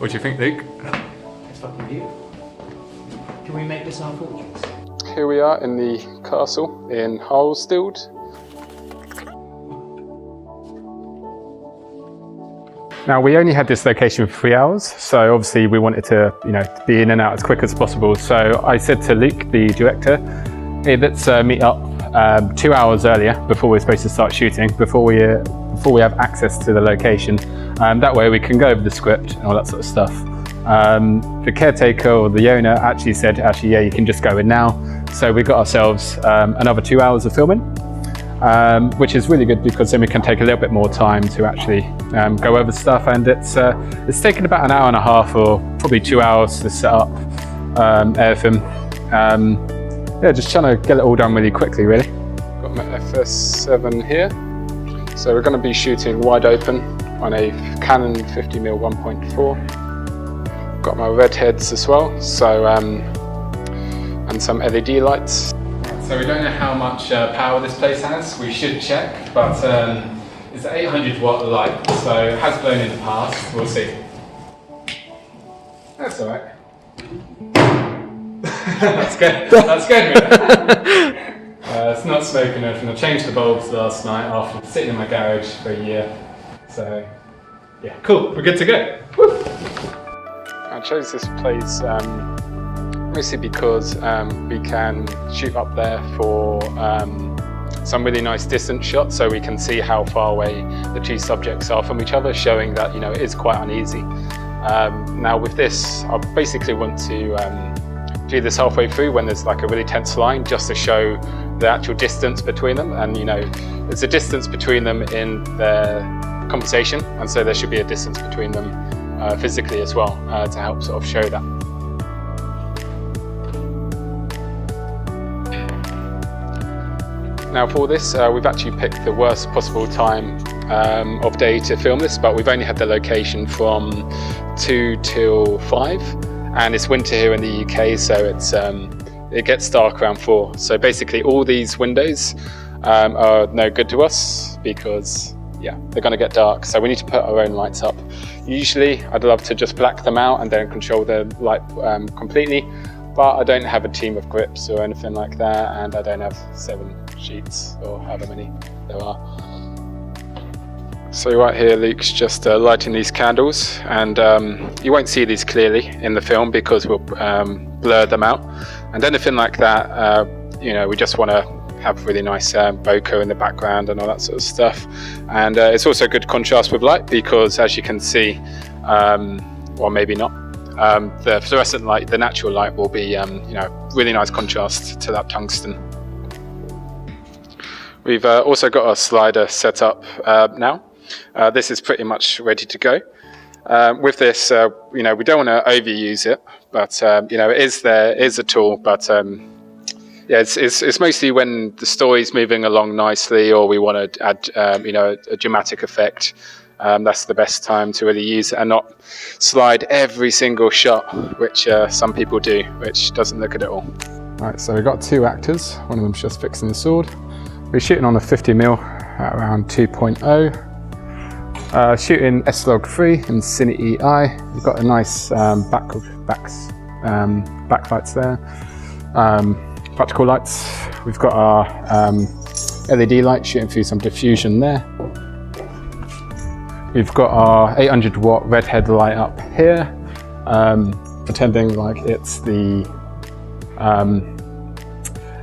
What do you think, Luke? It's fucking beautiful. Can we make this our fortress? Here we are in the castle in Harlesfield. Now we only had this location for 3 hours, so obviously we wanted to, be in and out as quick as possible. So I said to Luke, the director, hey, let's meet up 2 hours earlier before we're supposed to start shooting, before we have access to the location. That way we can go over the script and all that sort of stuff. The caretaker or the owner actually said, yeah, you can just go in now. So we got ourselves another 2 hours of filming, which is really good because then we can take a little bit more time to actually go over stuff. And it's taken about an hour and a half or probably 2 hours to set up everything. Yeah, just trying to get it all done really quickly, really. Got my FS7 here. So we're going to be shooting wide open on a Canon 50mm 1.4. Got my red heads as well, so and some LED lights. So we don't know how much power this place has. We should check, but it's an 800 watt light, so it has blown in the past. We'll see. That's all right. That's good. That's good. It's not smoking or anything. I changed the bulbs last night after sitting in my garage for a year. So yeah, cool. We're good to go. Woo. I chose this place mostly because we can shoot up there for some really nice distance shots, so we can see how far away the two subjects are from each other, showing that it is quite uneasy. Now with this, I basically want to do this halfway through when there's like a really tense line, just to show the actual distance between them, and there's a distance between them in their conversation, and so there should be a distance between them physically as well, to help sort of show that. Now for this, we've actually picked the worst possible time of day to film this, but we've only had the location from 2 till 5, and it's winter here in the UK, so it gets dark around 4. So basically all these windows are no good to us because they're going to get dark, so we need to put our own lights up. Usually I'd love to just black them out and then control the light completely, but I don't have a team of grips or anything like that, and I don't have 7 sheets or however many there are. So right here Luke's just lighting these candles, and you won't see these clearly in the film because we'll blur them out, and anything like that, we just want to have really nice bokeh in the background and all that sort of stuff. And it's also a good contrast with light because, as you can see, or maybe not, the fluorescent light, the natural light, will be really nice contrast to that tungsten. We've also got our slider set up now. This is pretty much ready to go. With this, we don't want to overuse it, but it is there, it is a tool, but yeah, it's mostly when the story's moving along nicely, or we want to add, a dramatic effect. That's the best time to really use it and not slide every single shot, which some people do, which doesn't look good at all. Right, so we've got 2 actors. One of them's just fixing the sword. We're shooting on a 50mm at around 2.0. Shooting S-Log3 in Cine EI. We've got a nice backlights there. Practical lights. We've got our LED light shooting through some diffusion there. We've got our 800 watt red head light up here, pretending like it's the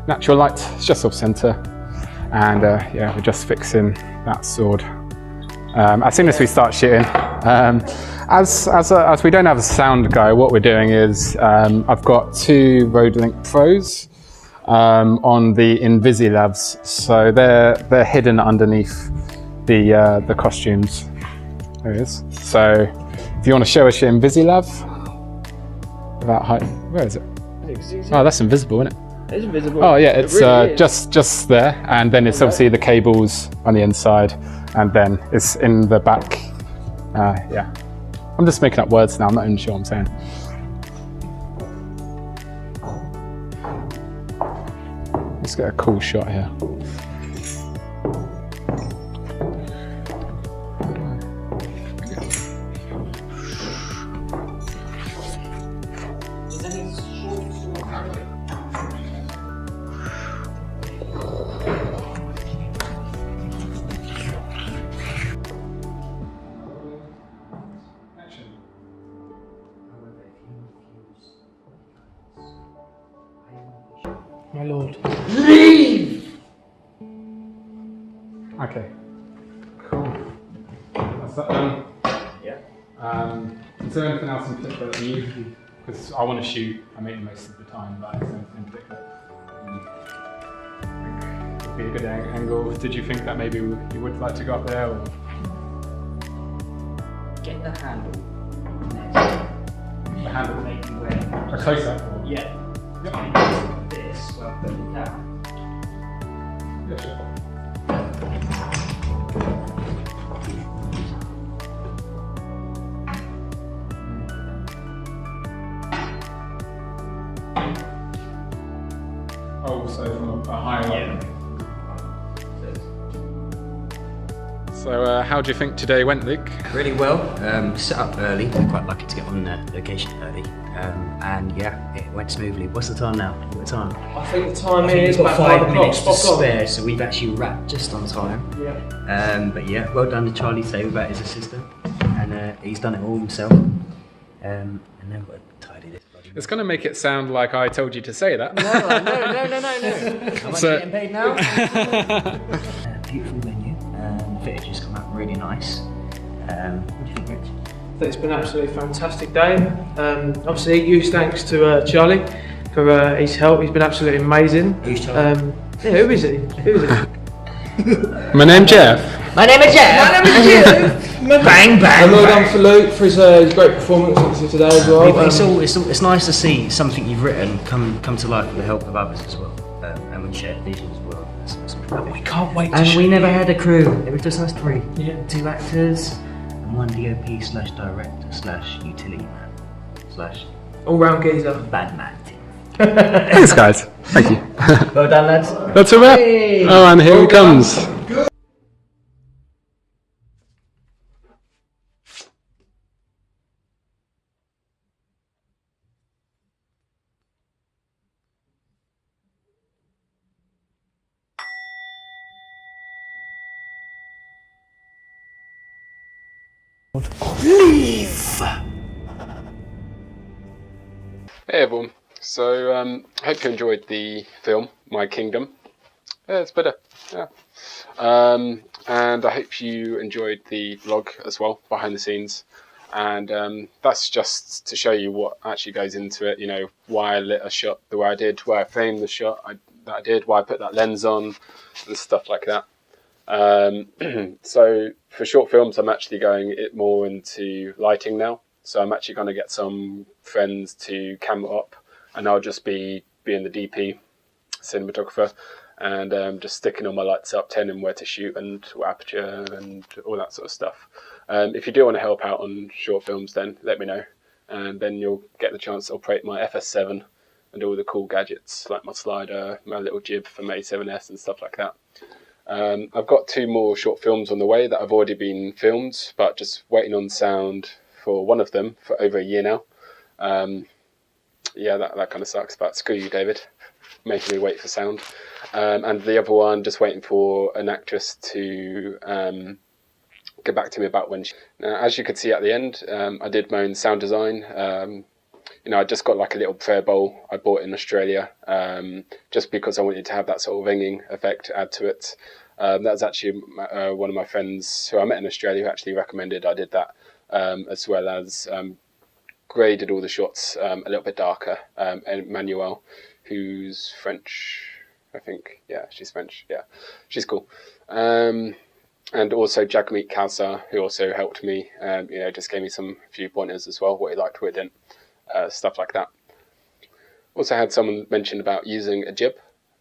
natural light. It's just off center, and we're just fixing that sword. As soon as we start shooting, as we don't have a sound guy, what we're doing is I've got 2 Rodelink Pros on the Invisilabs, so they're hidden underneath the costumes. There it is. So if you want to show us your Invisilab, about height, where is it? Oh, that's invisible, isn't it? It's invisible. Oh yeah, it's really just there, and then it's obviously the cables on the inside, and then it's in the back. Yeah, I'm just making up words now. I'm not even sure what I'm saying. Let's get a cool shot here. Okay. Cool. That's that done. Yeah. Is there anything else in particular that you, because I want to shoot, I make the most of the time, but is there anything in particular would be a good angle? Did you think that maybe you would like to go up there? Or? Get the handle. The handle? Make you wear. A close up? Or? Yeah. Yep. This, well, I put it down. Yeah, sure. Oh, so from a higher level. So how do you think today went, Luke? Really well. Set up early. We're quite lucky to get on the location early. And yeah, it went smoothly. What's the time now? What time? I think the time I think is we've got about 5 minutes to o'clock, spot on. spare, so we've actually wrapped just on time. Yeah. But yeah, well done to Charlie Save about his assistant, and he's done it all himself. And then we've got to tidy this bloody. It's going to make it sound like I told you to say that. No. How much So- are you getting paid now? Beautiful venue. The footage has come out really nice. What do you think, Rich? I think it's been an absolutely fantastic day. Obviously, huge thanks to Charlie for his help. He's been absolutely amazing. Who's Charlie? Yeah, who is he? Who is it? My name's Jeff. My name is Jeff. Bang bang. And well bang. done for Luke for his great performance obviously today as well. It's nice to see something you've written come to life with the help of others as well, and we shared vision as well. We can't wait to And we shoot. never had a crew. It was just us three. Yeah. 2 actors and 1 DOP/director/utility man All round geezer. /bad man team. Thanks, guys. Thank you. Well done, lads. That's a wrap. Hey. Oh, and here he comes. Hey everyone. So I hope you enjoyed the film, My Kingdom. Yeah, it's better. Yeah. And I hope you enjoyed the vlog as well, behind the scenes. And that's just to show you what actually goes into it. You know, why I lit a shot the way I did, why I framed the shot that I did, why I put that lens on, and stuff like that. So for short films, I'm actually going more into lighting now. So I'm actually going to get some friends to camera up, and I'll just be being the DP, cinematographer, and just sticking all my lights up, telling them where to shoot and what aperture and all that sort of stuff. If you do want to help out on short films, then let me know, and then you'll get the chance to operate my FS7 and all the cool gadgets like my slider, my little jib for my A7S and stuff like that. I've got 2 more short films on the way that have already been filmed, but just waiting on sound for one of them for over a year now. Yeah, that kind of sucks, but screw you, David, making me wait for sound. And the other one, just waiting for an actress to get back to me about when she... Now, as you could see at the end, I did my own sound design. You know, I just got like a little prayer bowl I bought in Australia, just because I wanted to have that sort of ringing effect add to it. That was actually one of my friends who I met in Australia who actually recommended I did that, as well as graded all the shots a little bit darker. And Manuel, who's French, I think. Yeah, she's French. Yeah, she's cool. And also Jagmeet Kausar, who also helped me, you know, just gave me some few pointers as well, what he liked, what he didn't. Stuff like that. Also had someone mention about using a jib.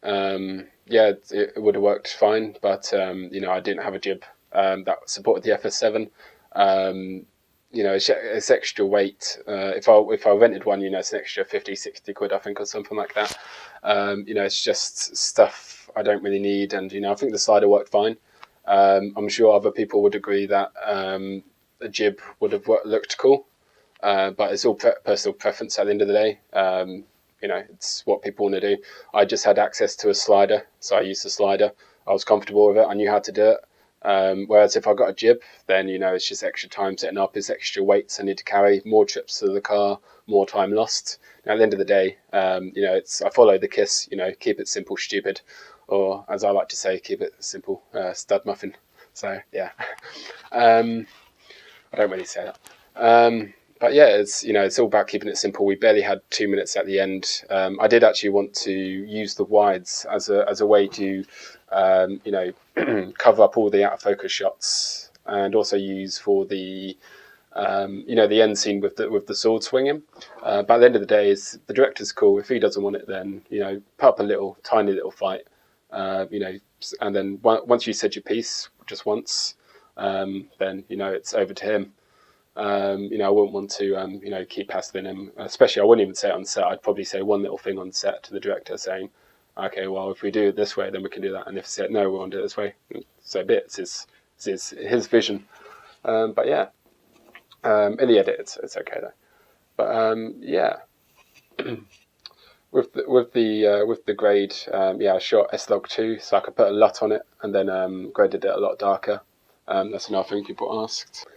Yeah, it would have worked fine, but you know, I didn't have a jib that supported the FS7. You know, it's extra weight. If I rented one, you know, it's an extra 50, 60 quid, I think, or something like that. You know, it's just stuff I don't really need, and you know, I think the slider worked fine. I'm sure other people would agree that a jib would have looked cool. But it's all personal preference at the end of the day. You know, it's what people want to do. I just had access to a slider, so I used the slider. I was comfortable with it. I knew how to do it. Whereas if I got a jib, then, you know, it's just extra time setting up. It's extra weights I need to carry, more trips to the car, more time lost. Now, at the end of the day, you know, I follow the KISS, you know, keep it simple, stupid. or as I like to say, keep it simple, stud muffin. So yeah, I don't really say that. But yeah, it's all about keeping it simple. We barely had 2 minutes at the end. I did actually want to use the wides as a way to cover up all the out of focus shots, and also use for the the end scene with the sword swinging. But at the end of the day, is the director's call. If he doesn't want it, then put up a tiny little fight. And then once you said your piece just once, then it's over to him. I wouldn't want to keep hassling him. Especially, I wouldn't even say it on set. I'd probably say one little thing on set to the director, saying, "Okay, well, if we do it this way, then we can do that." And if he said, "No, we won't do it this way," so be it. It's his vision. But yeah. In the edit, it's okay though. But yeah, with the grade, I shot S-Log2, so I could put a LUT on it, and then graded it a lot darker. That's another thing people asked.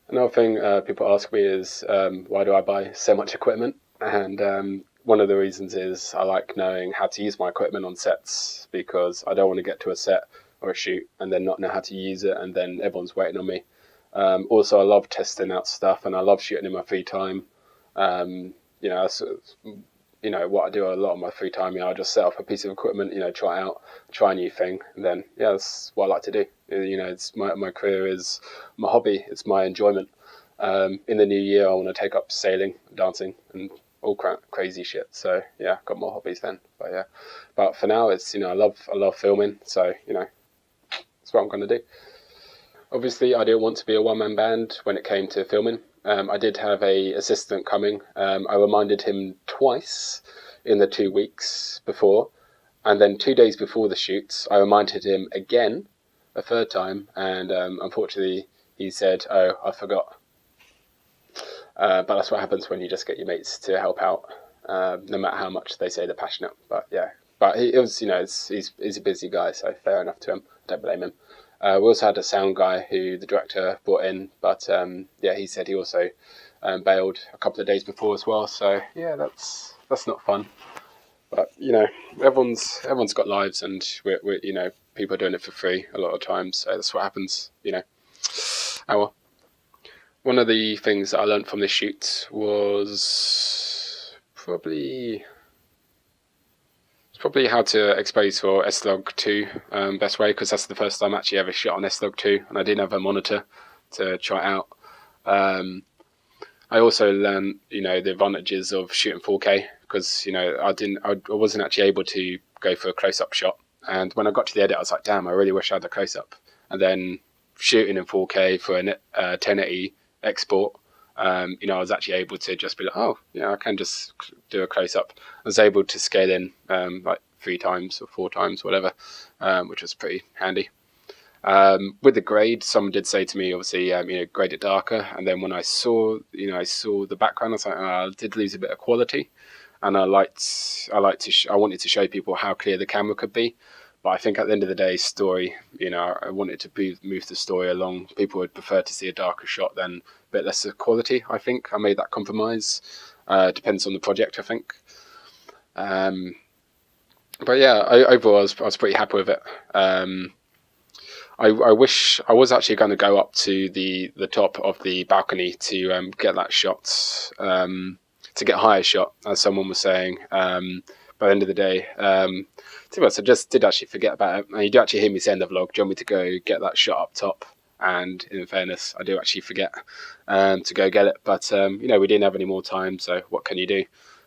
Another thing people ask me is why do I buy so much equipment? And one of the reasons is I like knowing how to use my equipment on sets, because I don't want to get to a set or a shoot and then not know how to use it, and then everyone's waiting on me. Also, I love testing out stuff, and I love shooting in my free time. That's what I do a lot of my free time. I just set up a piece of equipment, try it out, try a new thing, and then that's what I like to do. It's my career is my hobby. It's my enjoyment. In the new year, I want to take up sailing, dancing, and all crazy shit. So yeah, got more hobbies then. But for now, it's I love filming. So that's what I'm going to do. Obviously, I didn't want to be a one-man band when it came to filming. I did have a assistant coming. I reminded him twice in the 2 weeks before, and then 2 days before the shoots, I reminded him again, a third time, and unfortunately, he said, "Oh, I forgot." But that's what happens when you just get your mates to help out, no matter how much they say they're passionate. But yeah, he's a busy guy, so fair enough to him. I don't blame him. We also had a sound guy who the director brought in, but he said he also bailed a couple of days before as well. So yeah, that's not fun. But everyone's got lives, and we're people are doing it for free a lot of times. So that's what happens. Oh well. One of the things that I learned from this shoot was probably how to expose for S-Log2 best way, because that's the first time I actually ever shot on S-Log2, and I didn't have a monitor to try it out. I also learned the advantages of shooting 4K, because I wasn't actually able to go for a close-up shot, and when I got to the edit I was like, damn, I really wish I had a close-up. And then shooting in 4K for a 1080 export, I was actually able to just be like, I can just do a close-up. I was able to scale in like 3 times or 4 times, whatever, which was pretty handy. With the grade, someone did say to me, obviously, grade it darker. And then when I saw the background, I was like, I did lose a bit of quality. And I wanted to show people how clear the camera could be. But I think at the end of the day, story, I wanted to move the story along. People would prefer to see a darker shot than a bit less quality, I think. I made that compromise. Depends on the project, I think. But yeah, overall, I was pretty happy with it. I wish I was actually going to go up to the top of the balcony to get that shot, to get a higher shot, as someone was saying. By the end of the day, to be honest, I just did actually forget about it. And you do actually hear me say in the vlog, do you want me to go get that shot up top? And in fairness, I do actually forget to go get it. But we didn't have any more time, so what can you do?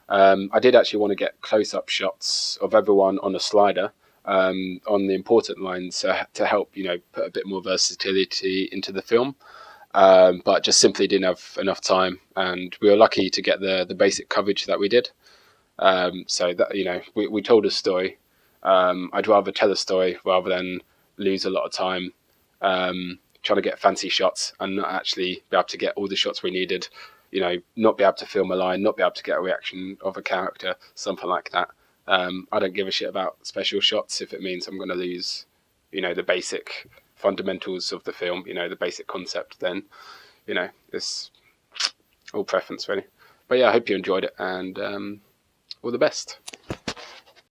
I did actually want to get close-up shots of everyone on a slider on the important lines to help put a bit more versatility into the film, but just simply didn't have enough time, and we were lucky to get the basic coverage that we did. So that we told a story. I'd rather tell a story rather than lose a lot of time trying to get fancy shots and not actually be able to get all the shots we needed. Not be able to film a line, not be able to get a reaction of a character, something like that. I don't give a shit about special shots if it means I'm going to lose, the basic fundamentals of the film, the basic concept. Then, it's all preference really. But yeah, I hope you enjoyed it, and all the best.